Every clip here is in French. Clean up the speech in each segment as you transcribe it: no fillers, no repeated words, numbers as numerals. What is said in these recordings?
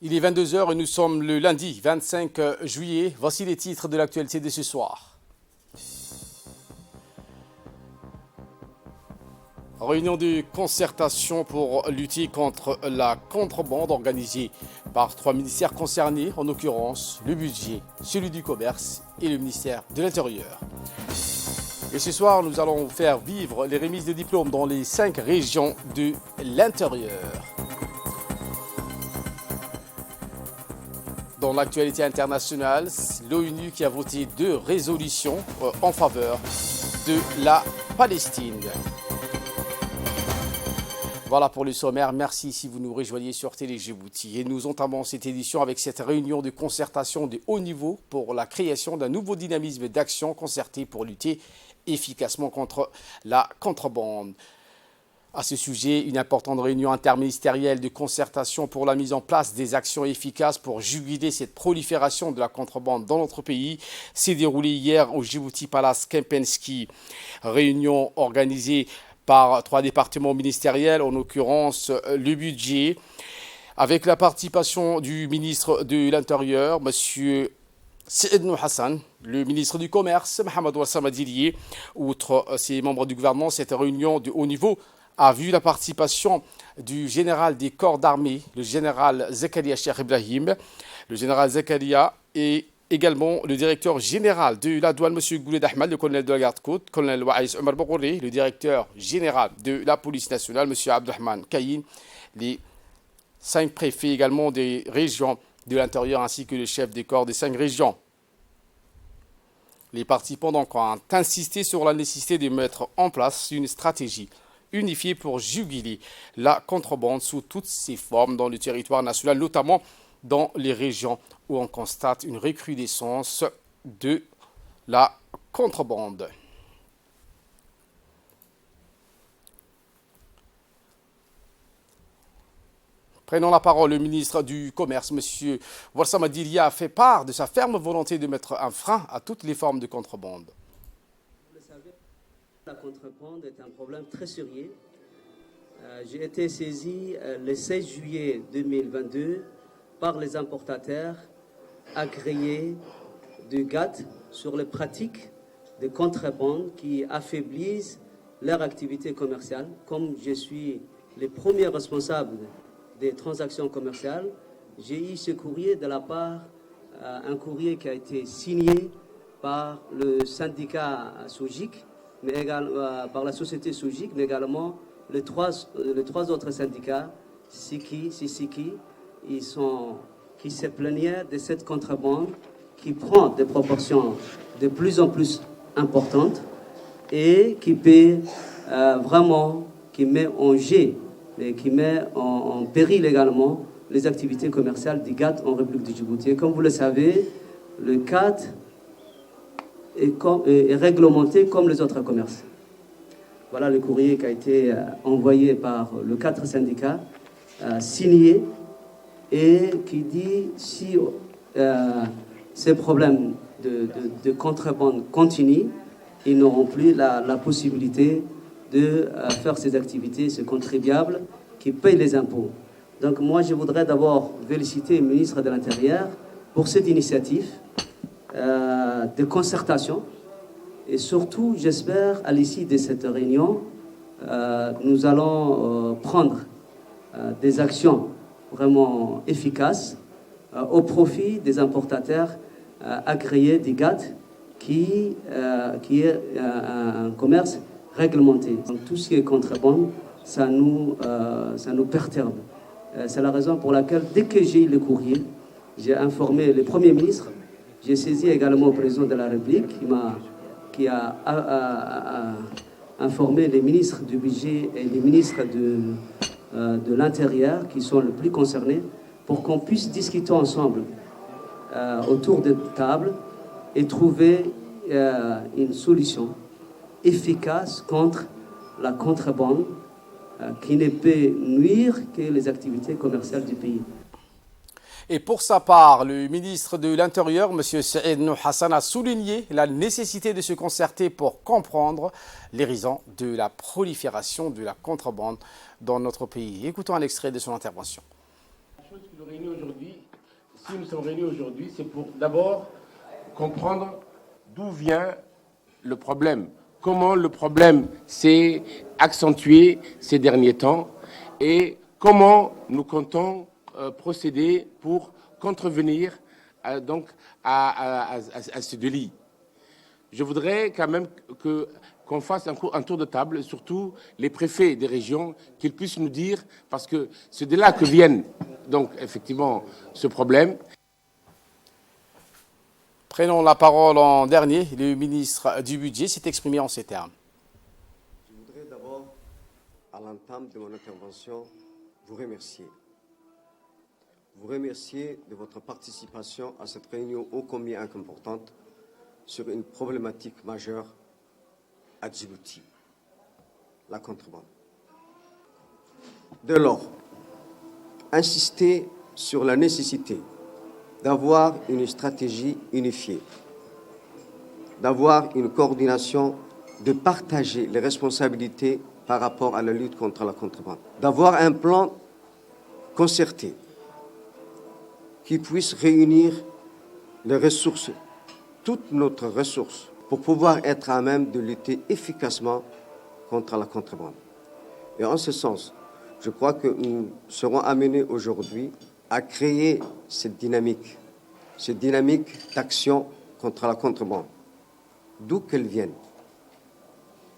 Il est 22 heures et nous sommes le lundi 25 juillet. Voici les titres de l'actualité de ce soir. Réunion de concertation pour lutter contre la contrebande organisée par 3 ministères concernés, en l'occurrence le budget, celui du commerce et le ministère de l'Intérieur. Et ce soir, nous allons vous faire vivre les remises de diplômes dans les 5 régions de l'Intérieur. Dans l'actualité internationale, l'ONU qui a voté 2 résolutions en faveur de la Palestine. Voilà pour le sommaire. Merci si vous nous rejoignez sur Télé Djibouti. Et nous entamons cette édition avec cette réunion de concertation de haut niveau pour la création d'un nouveau dynamisme d'action concertée pour lutter efficacement contre la contrebande. À ce sujet, une importante réunion interministérielle de concertation pour la mise en place des actions efficaces pour juguler cette prolifération de la contrebande dans notre pays s'est déroulée hier au Djibouti Palace Kempinski. Réunion organisée par 3 départements ministériels, en l'occurrence le budget, avec la participation du ministre de l'Intérieur, M. Saïd Hassan, le ministre du Commerce, Mohamed Wassam Adilié. Outre ces membres du gouvernement, cette réunion de haut niveau a vu la participation du général des corps d'armée, le général Zakaria Cheikh Ibrahim, le général Zakaria et également le directeur général de la douane, M. Gouled Ahmed, le colonel de la garde-côte, colonel Waïs Omar Bokouré, le directeur général de la police nationale, M. Abdelrahman Kayin, les 5 préfets également des régions de l'Intérieur ainsi que le chef des corps des 5 régions. Les participants donc ont insisté sur la nécessité de mettre en place une stratégie unifiée pour juguler la contrebande sous toutes ses formes dans le territoire national, notamment dans les régions où on constate une recrudescence de la contrebande. Prenons la parole, le ministre du Commerce, M. Wassam Adiliya, a fait part de sa ferme volonté de mettre un frein à toutes les formes de contrebande. Vous le savez, la contrebande est un problème très sérieux. J'ai été saisi le 16 juillet 2022 par les importateurs agréés de GATT sur les pratiques de contrebande qui affaiblissent leur activité commerciale. Comme je suis le premier responsable des transactions commerciales, j'ai eu ce courrier de la part, un courrier qui a été signé par le syndicat SOGIC, mais également par la société SOGIC, mais également les trois autres syndicats, SIKI, SISIKI, qui se plaignaient de cette contrebande qui prend des proportions de plus en plus importantes et qui peut vraiment, qui met en jeu et qui met en péril également les activités commerciales du GATT en République du Djibouti. Et comme vous le savez, le GATT est réglementé comme les autres commerces. Voilà le courrier qui a été envoyé par les 4 syndicats, signé, et qui dit si ces problèmes de contrebande continuent, ils n'auront plus la possibilité de faire ces activités, ces contribuables qui payent les impôts. Donc moi, je voudrais d'abord féliciter le ministre de l'Intérieur pour cette initiative de concertation. Et surtout, j'espère, à l'issue de cette réunion, nous allons prendre des actions vraiment efficaces au profit des importateurs agréés des GATT qui est un commerce réglementé. Donc, tout ce qui est contrebande, ça nous perturbe. C'est la raison pour laquelle, dès que j'ai eu le courrier, j'ai informé le Premier ministre, j'ai saisi également le Président de la République qui a informé les ministres du budget et les ministres de l'Intérieur qui sont les plus concernés pour qu'on puisse discuter ensemble autour de table et trouver une solution efficace contre la contrebande qui ne peut nuire que les activités commerciales du pays. Et pour sa part, le ministre de l'Intérieur, M. Saïd Hassan, a souligné la nécessité de se concerter pour comprendre les raisons de la prolifération de la contrebande dans notre pays. Écoutons un extrait de son intervention. chose qui nous réunit aujourd'hui, si nous sommes réunis aujourd'hui, c'est pour d'abord comprendre d'où vient le problème, comment le problème s'est accentué ces derniers temps et comment nous comptons procéder pour contrevenir à ce délit. Je voudrais quand même qu'on fasse un tour de table, surtout les préfets des régions, qu'ils puissent nous dire, parce que c'est de là que viennent donc effectivement ce problème. Prenons la parole en dernier. Le ministre du Budget s'est exprimé en ces termes. Je voudrais d'abord, à l'entame de mon intervention, vous remercier. Vous remercier de votre participation à cette réunion ô combien importante sur une problématique majeure à Djibouti, la contrebande. Dès lors, insister sur la nécessité d'avoir une stratégie unifiée, d'avoir une coordination, de partager les responsabilités par rapport à la lutte contre la contrebande, d'avoir un plan concerté qui puisse réunir les ressources, toutes notre ressources, pour pouvoir être à même de lutter efficacement contre la contrebande. Et en ce sens, je crois que nous serons amenés aujourd'hui à créer cette dynamique d'action contre la contrebande, d'où qu'elle vienne,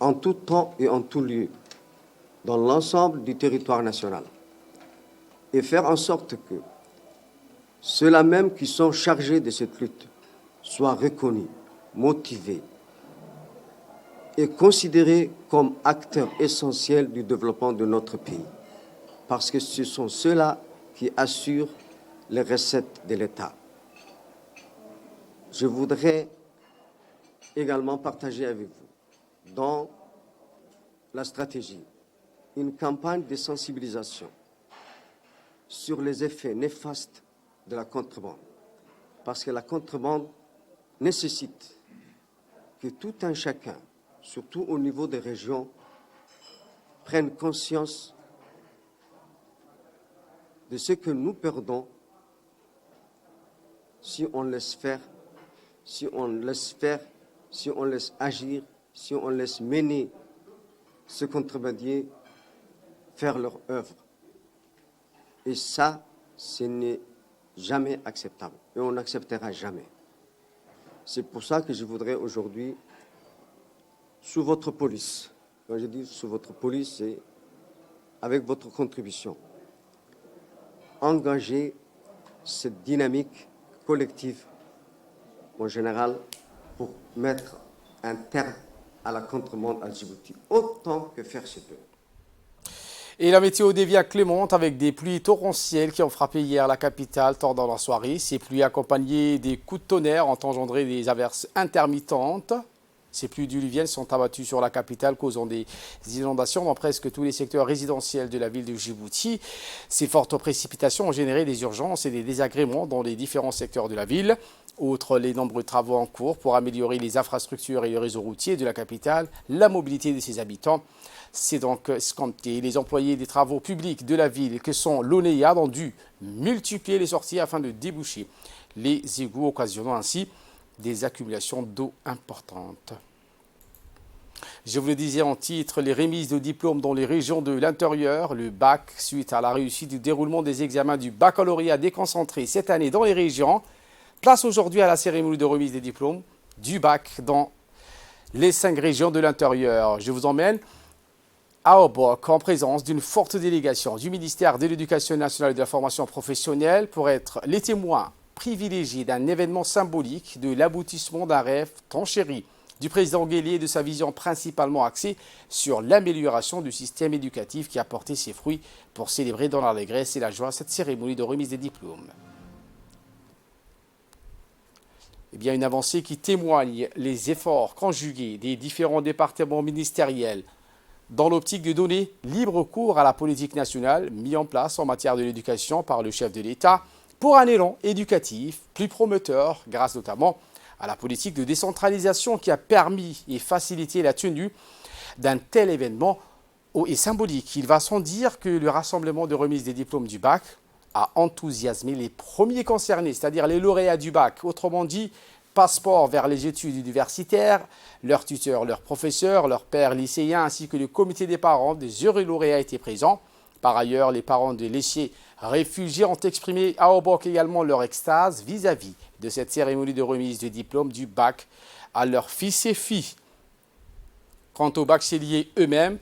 en tout temps et en tout lieu, dans l'ensemble du territoire national, et faire en sorte que ceux-là même qui sont chargés de cette lutte soient reconnus, motivés et considérés comme acteurs essentiels du développement de notre pays. Parce que ce sont ceux-là qui assurent les recettes de l'État. Je voudrais également partager avec vous, dans la stratégie, une campagne de sensibilisation sur les effets néfastes de la contrebande. Parce que la contrebande nécessite que tout un chacun, surtout au niveau des régions, prenne conscience de ce que nous perdons si on laisse faire, si on laisse agir, si on laisse mener ces contrebandiers faire leur œuvre. Et ça, ce n'est jamais acceptable. Et on n'acceptera jamais. C'est pour ça que je voudrais aujourd'hui, sous votre police, quand je dis sous votre police, c'est avec votre contribution, engager cette dynamique collective, en général, pour mettre un terme à la contrebande à Djibouti, autant que faire se peut. Et la météo devient clémente avec des pluies torrentielles qui ont frappé hier la capitale tard dans la soirée. Ces pluies accompagnées des coups de tonnerre ont engendré des averses intermittentes. Ces pluies diluviennes sont abattues sur la capitale, causant des inondations dans presque tous les secteurs résidentiels de la ville de Djibouti. Ces fortes précipitations ont généré des urgences et des désagréments dans les différents secteurs de la ville. Outre les nombreux travaux en cours pour améliorer les infrastructures et le réseau routier de la capitale, la mobilité de ses habitants s'est donc escomptée. Les employés des travaux publics de la ville, que sont l'ONEA, ont dû multiplier les sorties afin de déboucher les égouts, occasionnant ainsi des accumulations d'eau importantes. Je vous le disais en titre, les remises de diplômes dans les régions de l'intérieur, le bac, suite à la réussite du déroulement des examens du baccalauréat déconcentré cette année dans les régions. Place aujourd'hui à la cérémonie de remise des diplômes du bac dans les 5 régions de l'intérieur. Je vous emmène à Obok en présence d'une forte délégation du ministère de l'Éducation nationale et de la formation professionnelle pour être les témoins privilégiés d'un événement symbolique de l'aboutissement d'un rêve tant chéri du président Guélé et de sa vision principalement axée sur l'amélioration du système éducatif qui a porté ses fruits pour célébrer dans l'allégresse et la joie cette cérémonie de remise des diplômes. Eh bien, une avancée qui témoigne les efforts conjugués des différents départements ministériels dans l'optique de donner libre cours à la politique nationale mise en place en matière de l'éducation par le chef de l'État pour un élan éducatif plus prometteur grâce notamment à la politique de décentralisation qui a permis et facilité la tenue d'un tel événement haut et symbolique. Il va sans dire que le rassemblement de remise des diplômes du bac a enthousiasmé les premiers concernés, c'est-à-dire les lauréats du bac. Autrement dit, passeport vers les études universitaires, leurs tuteurs, leurs professeurs, leurs pères lycéens ainsi que le comité des parents des heureux lauréats étaient présents. Par ailleurs, les parents de lycées réfugiés ont exprimé à Obok également leur extase vis-à-vis de cette cérémonie de remise de diplôme du bac à leurs fils et filles. Quant aux bacheliers eux-mêmes,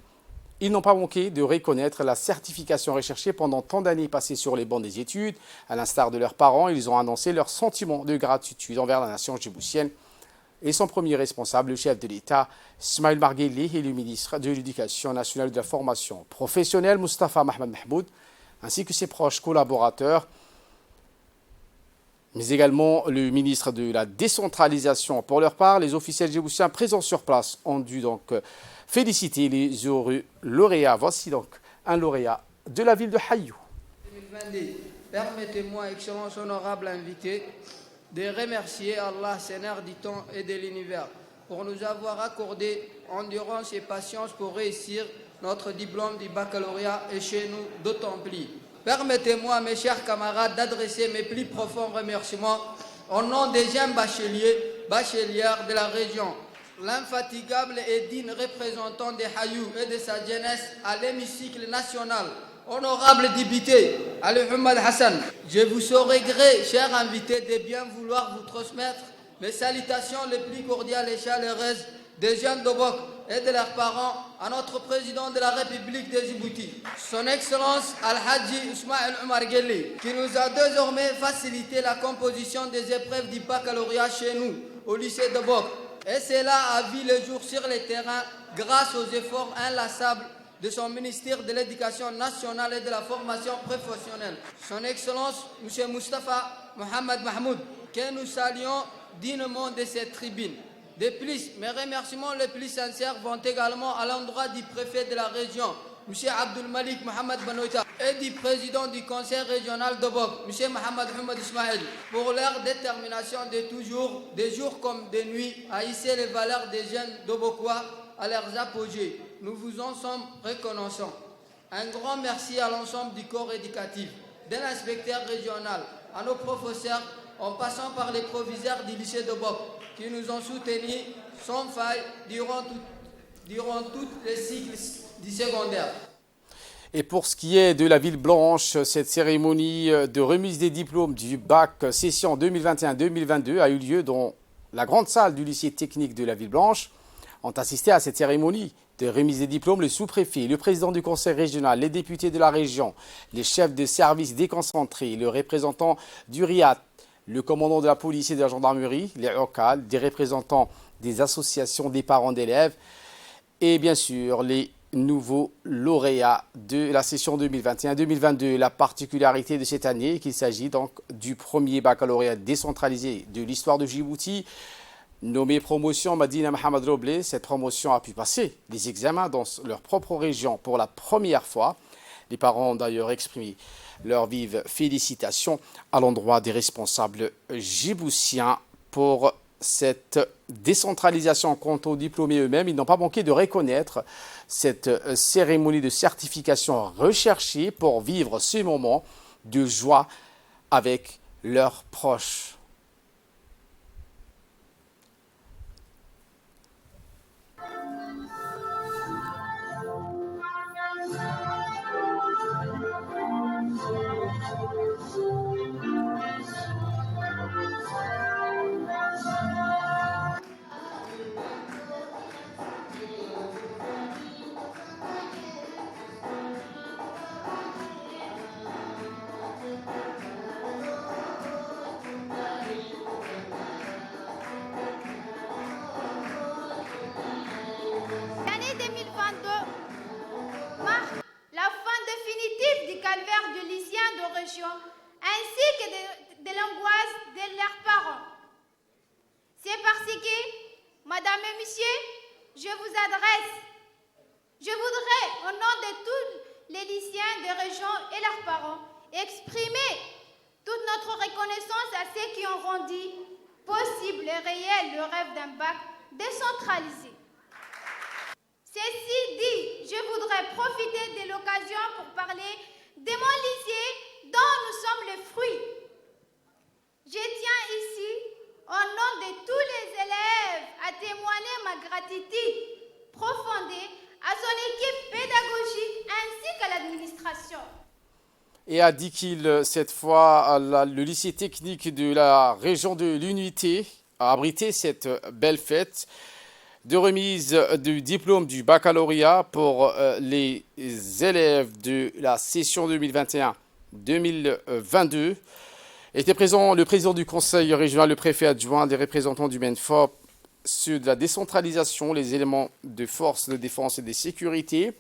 ils n'ont pas manqué de reconnaître la certification recherchée pendant tant d'années passées sur les bancs des études. À l'instar de leurs parents, ils ont annoncé leur sentiment de gratitude envers la nation djiboutienne. Et son premier responsable, le chef de l'État, Ismaël Margueli, et le ministre de l'Éducation nationale et de la formation professionnelle, Moustapha Mohamed Mahmoud, ainsi que ses proches collaborateurs, mais également le ministre de la décentralisation. Pour leur part, les officiels djiboutiens présents sur place ont dû donc féliciter les heureux lauréats. Voici donc un lauréat de la ville de Hayou. 2022. Permettez-moi, Excellence honorable invité, de remercier Allah, Seigneur du temps et de l'univers, pour nous avoir accordé endurance et patience pour réussir notre diplôme du baccalauréat et chez nous d'autant plus. Permettez-moi, mes chers camarades, d'adresser mes plus profonds remerciements au nom des jeunes bachelières de la région, l'infatigable et digne représentant de Hayou et de sa jeunesse à l'hémicycle national, honorable député Ali Hamad Hassan. Je vous saurai gré, cher invité, de bien vouloir vous transmettre mes salutations les plus cordiales et chaleureuses des jeunes d'Obok et de leurs parents à notre président de la République de Djibouti, son Excellence Al-Hadji Ismaël Omar Guelleh, qui nous a désormais facilité la composition des épreuves du baccalauréat chez nous, au lycée d'Obok. Et cela a vu le jour sur le terrain grâce aux efforts inlassables de son ministère de l'Éducation nationale et de la formation professionnelle, son Excellence M. Moustapha Mohamed Mahmoud, que nous saluons dignement de cette tribune. De plus, mes remerciements les plus sincères vont également à l'endroit du préfet de la région, M. Abdul Malik Mohamed Banoita, et du président du conseil régional d'Obok, M. Mohamed Hamad Ismaël, pour leur détermination de toujours, des jours comme des nuits, à hisser les valeurs des jeunes d'Obokois à leurs apogées. Nous vous en sommes reconnaissants. Un grand merci à l'ensemble du corps éducatif, de l'inspecteur régional, à nos professeurs, en passant par les proviseurs du lycée d'Obok, qui nous ont soutenus sans faille durant tous les cycles du secondaire. Et pour ce qui est de la ville blanche, cette cérémonie de remise des diplômes du bac session 2021-2022 a eu lieu dans la grande salle du lycée technique de la ville blanche. Ont assisté à cette cérémonie de remise des diplômes le sous-préfet, le président du conseil régional, les députés de la région, les chefs de services déconcentrés, le représentant du RIAT, le commandant de la police et de la gendarmerie, les OCAL, des représentants des associations des parents d'élèves et bien sûr les nouveaux lauréats de la session 2021-2022. La particularité de cette année, qu'il s'agit donc du premier baccalauréat décentralisé de l'histoire de Djibouti, nommé promotion Madina Mohamed Roblé. Cette promotion a pu passer les examens dans leur propre région pour la première fois. Les parents ont d'ailleurs exprimé leurs vives félicitations à l'endroit des responsables djiboutiens pour cette décentralisation. Quant aux diplômés eux-mêmes, ils n'ont pas manqué de reconnaître cette cérémonie de certification recherchée pour vivre ce moment de joie avec leurs proches. ainsi que de l'angoisse de leurs parents. C'est parce que, Madame et Monsieur, je voudrais, au nom de tous les lycéens de région et leurs parents, exprimer toute notre reconnaissance à ceux qui ont rendu possible et réel le rêve d'un bac décentralisé. Ceci dit, je voudrais profiter de l'occasion pour parler de mon lycée dont nous sommes Et à Dikil, cette fois, le lycée technique de la région de l'Unité a abrité cette belle fête de remise du diplôme du baccalauréat pour les élèves de la session 2021-2022. Était présent le président du conseil régional, le préfet adjoint, des représentants du MENFOP, ceux de la décentralisation, les éléments de force de défense et de sécurité.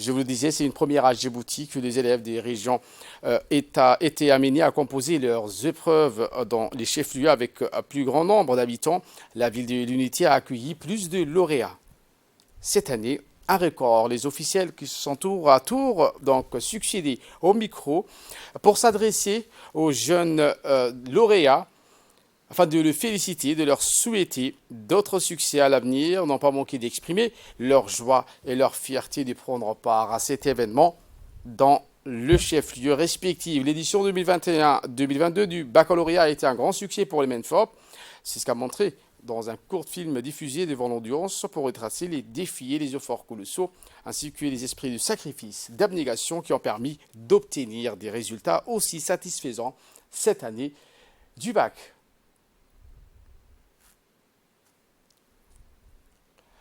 Je vous le disais, c'est une première à Djibouti que les élèves des régions étaient amenés à composer leurs épreuves dans les chefs-lieux avec un plus grand nombre d'habitants. La ville de l'Unité a accueilli plus de lauréats. Cette année, un record. Les officiels qui se sont tour à tour donc succédés au micro pour s'adresser aux jeunes lauréats afin de le féliciter, de leur souhaiter d'autres succès à l'avenir, n'ont pas manqué d'exprimer leur joie et leur fierté de prendre part à cet événement dans le chef-lieu respectif. L'édition 2021-2022 du baccalauréat a été un grand succès pour les MENFOP. C'est ce qu'a montré dans un court film diffusé devant l'audience pour retracer les défis et les efforts colossaux, ainsi que les esprits de sacrifice, d'abnégation qui ont permis d'obtenir des résultats aussi satisfaisants cette année du bac.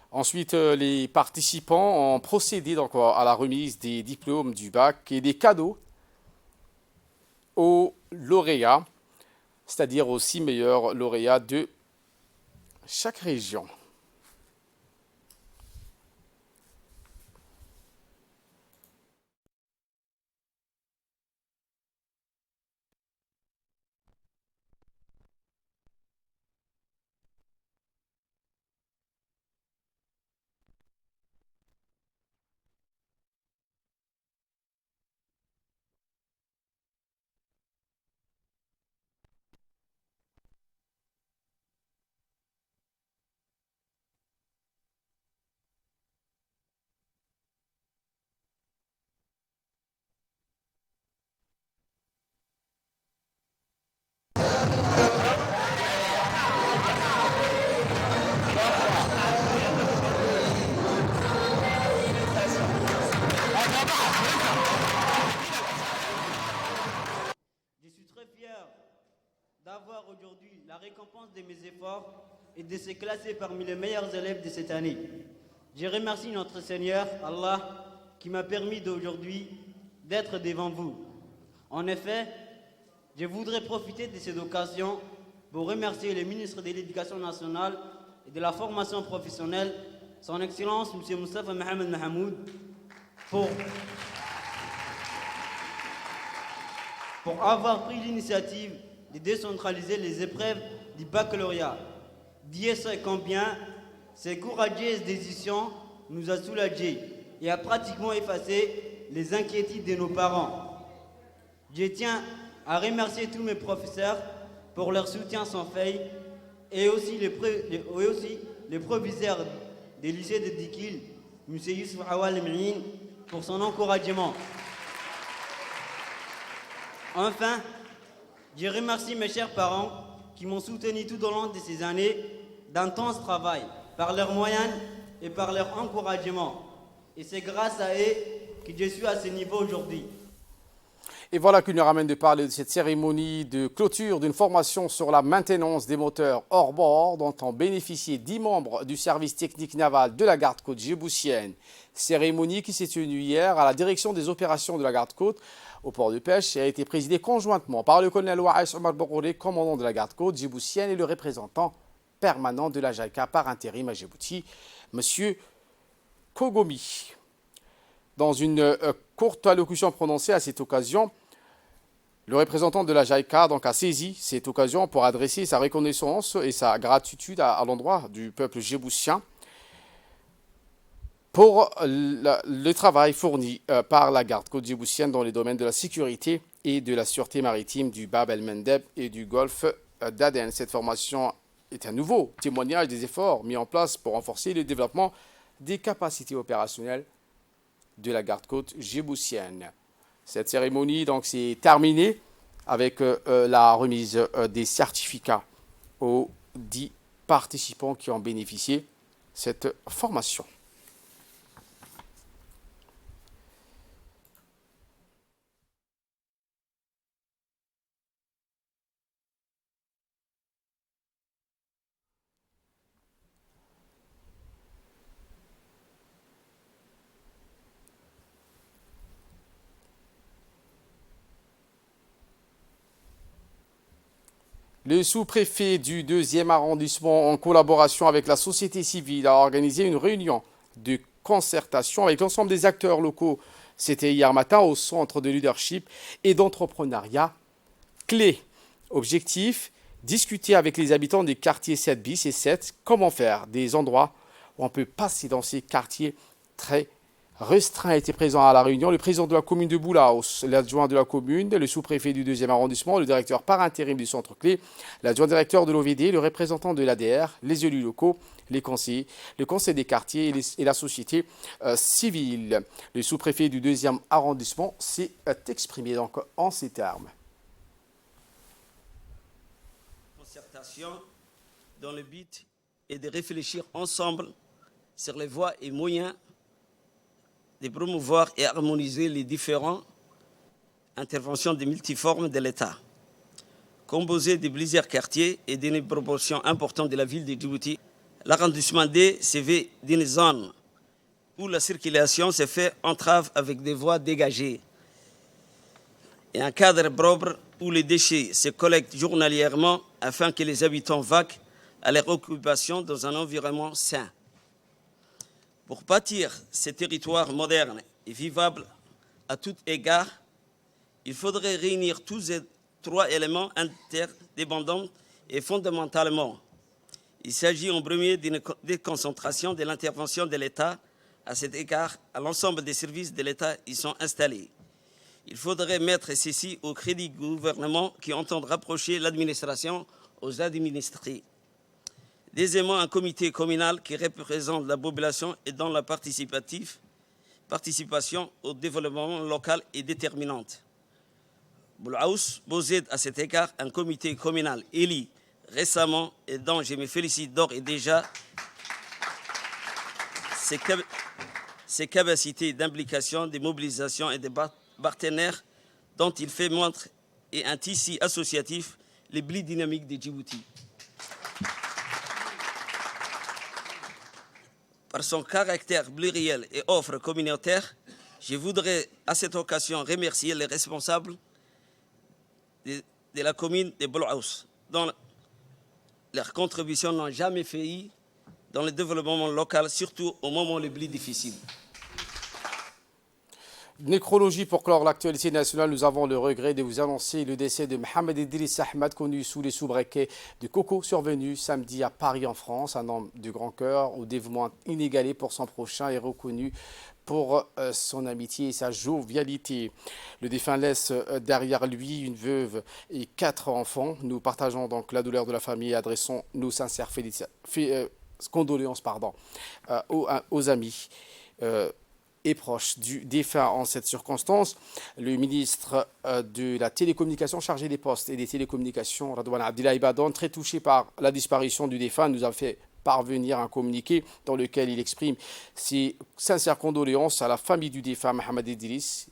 Ensuite, les participants ont procédé donc à la remise des diplômes du bac et des cadeaux aux lauréats, c'est-à-dire aux 6 meilleurs lauréats de chaque région. Je suis très fier d'avoir aujourd'hui la récompense de mes efforts et de se classer parmi les meilleurs élèves de cette année. Je remercie notre Seigneur, Allah, qui m'a permis d'aujourd'hui d'être devant vous. En effet, je voudrais profiter de cette occasion pour remercier le ministre de l'Éducation nationale et de la formation professionnelle, son Excellence M. Moustapha Mohamed Mahamoud, pour avoir pris l'initiative de décentraliser les épreuves du baccalauréat. Dieu sait combien ces courageuses décisions nous a soulagés et a pratiquement effacé les inquiétudes de nos parents. Je tiens à remercier tous mes professeurs pour leur soutien sans faille et aussi les proviseurs des lycées de Dikil, M. Youssouf Awal Mouin, pour son encouragement. Enfin, je remercie mes chers parents qui m'ont soutenu tout au long de ces années d'intense travail, par leurs moyens et par leur encouragement. Et c'est grâce à eux que je suis à ce niveau aujourd'hui. Et voilà qui nous ramène de parler de cette cérémonie de clôture d'une formation sur la maintenance des moteurs hors bord dont ont bénéficié 10 membres du service technique naval de la garde-côte djiboutienne. Cérémonie qui s'est tenue hier à la direction des opérations de la garde-côte au port de pêche et a été présidée conjointement par le colonel Waïs Omar Bogouré, commandant de la garde-côte djiboutienne, et le représentant permanent de la JICA par intérim à Djibouti, M. Kogomi. Dans une courte allocution prononcée à cette occasion, le représentant de la JICA donc, a saisi cette occasion pour adresser sa reconnaissance et sa gratitude à l'endroit du peuple djiboutien pour le travail fourni par la garde-côte djiboutienne dans les domaines de la sécurité et de la sûreté maritime du Bab el-Mandeb et du golfe d'Aden. Cette formation est un nouveau témoignage des efforts mis en place pour renforcer le développement des capacités opérationnelles de la garde-côte djiboutienne. Cette cérémonie donc s'est terminée avec la remise des certificats aux 10 participants qui ont bénéficié de cette formation. Le sous-préfet du 2e arrondissement, en collaboration avec la société civile, a organisé une réunion de concertation avec l'ensemble des acteurs locaux. C'était hier matin au centre de leadership et d'entrepreneuriat clé. Objectif, discuter avec les habitants des quartiers 7 bis et 7, comment faire des endroits où on peut passer dans ces quartiers très restreints. Était présent à la réunion le président de la commune de Boulaos, l'adjoint de la commune, le sous-préfet du 2e arrondissement, le directeur par intérim du centre clé, l'adjoint directeur de l'OVD, le représentant de l'ADR, les élus locaux, les conseillers, le conseil des quartiers et la société civile. Le sous-préfet du 2e arrondissement s'est exprimé donc en ces termes. Concertation dont le but est de réfléchir ensemble sur les voies et moyens de promouvoir et harmoniser les différentes interventions de multiformes de l'État. Composé de plusieurs quartiers et d'une proportion importante de la ville de Djibouti, l'arrondissement D se veut d'une zone où la circulation se fait entrave avec des voies dégagées et un cadre propre où les déchets se collectent journalièrement afin que les habitants vaquent à leur occupation dans un environnement sain. Pour bâtir ces territoires modernes et vivables à tout égard, il faudrait réunir tous ces trois éléments interdépendants et fondamentalement. Il s'agit en premier d'une déconcentration de l'intervention de l'État. À cet égard, à l'ensemble des services de l'État y sont installés. Il faudrait mettre ceci au crédit du gouvernement qui entend rapprocher l'administration aux administrés. Deuxièmement, un comité communal qui représente la population et dont la participation au développement local est déterminante. Boulaous possède à cet égard un comité communal élu récemment et dont je me félicite d'ores et déjà ses capacités d'implication, de mobilisation et de partenaires dont il fait montre et un tissu associatif les plus dynamiques de Djibouti. Par son caractère pluriel et offre communautaire, je voudrais à cette occasion remercier les responsables de la commune de Boulaous, dont leurs contributions n'ont jamais failli dans le développement local, surtout au moment les plus difficiles. Nécrologie pour clore l'actualité nationale, nous avons le regret de vous annoncer le décès de Mohamed Idriss Ahmed, connu sous les sobriquets de Coco, survenu samedi à Paris en France. Un homme de grand cœur, au dévouement inégalé pour son prochain et reconnu pour son amitié et sa jovialité. Le défunt laisse derrière lui une veuve et 4 enfants. Nous partageons donc la douleur de la famille et adressons nos sincères condoléances aux amis et proches du défunt en cette circonstance. Le ministre de la télécommunication chargé des postes et des télécommunications, Radouane Abdillahi Badon, très touché par la disparition du défunt, nous a fait parvenir un communiqué dans lequel il exprime ses sincères condoléances à la famille du défunt Mohamed Idriss.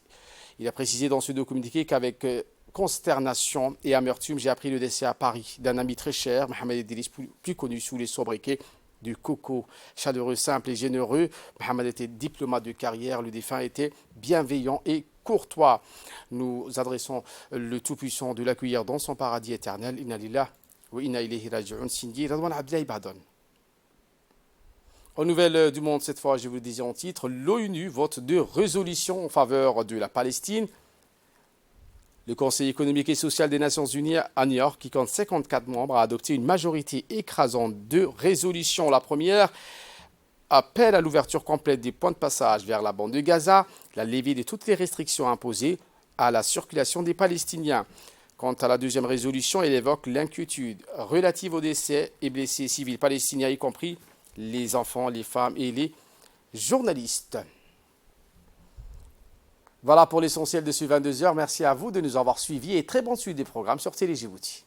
Il a précisé dans ce communiqué qu'avec consternation et amertume, j'ai appris le décès à Paris d'un ami très cher, Mohamed Idriss, plus connu sous les sobriquets du Coco. Chaleureux, simple et généreux, Mohamed était diplomate de carrière, le défunt était bienveillant et courtois. Nous adressons le Tout-Puissant de l'accueillir dans son paradis éternel. Inna lillahi wa inna ilayhi raji'un, signé Radouane Abdillahi Badon. Aux nouvelles du monde, cette fois, je vous le disais en titre, l'ONU vote de résolution en faveur de la Palestine. Le Conseil économique et social des Nations Unies à New York, qui compte 54 membres, a adopté une majorité écrasante de résolutions. La première appelle à l'ouverture complète des points de passage vers la bande de Gaza, la levée de toutes les restrictions imposées à la circulation des Palestiniens. Quant à la deuxième résolution, elle évoque l'inquiétude relative aux décès et blessés civils palestiniens, y compris les enfants, les femmes et les journalistes. Voilà pour l'essentiel de ce 22h. Merci à vous de nous avoir suivis et très bonne suite des programmes sur Télé Djibouti.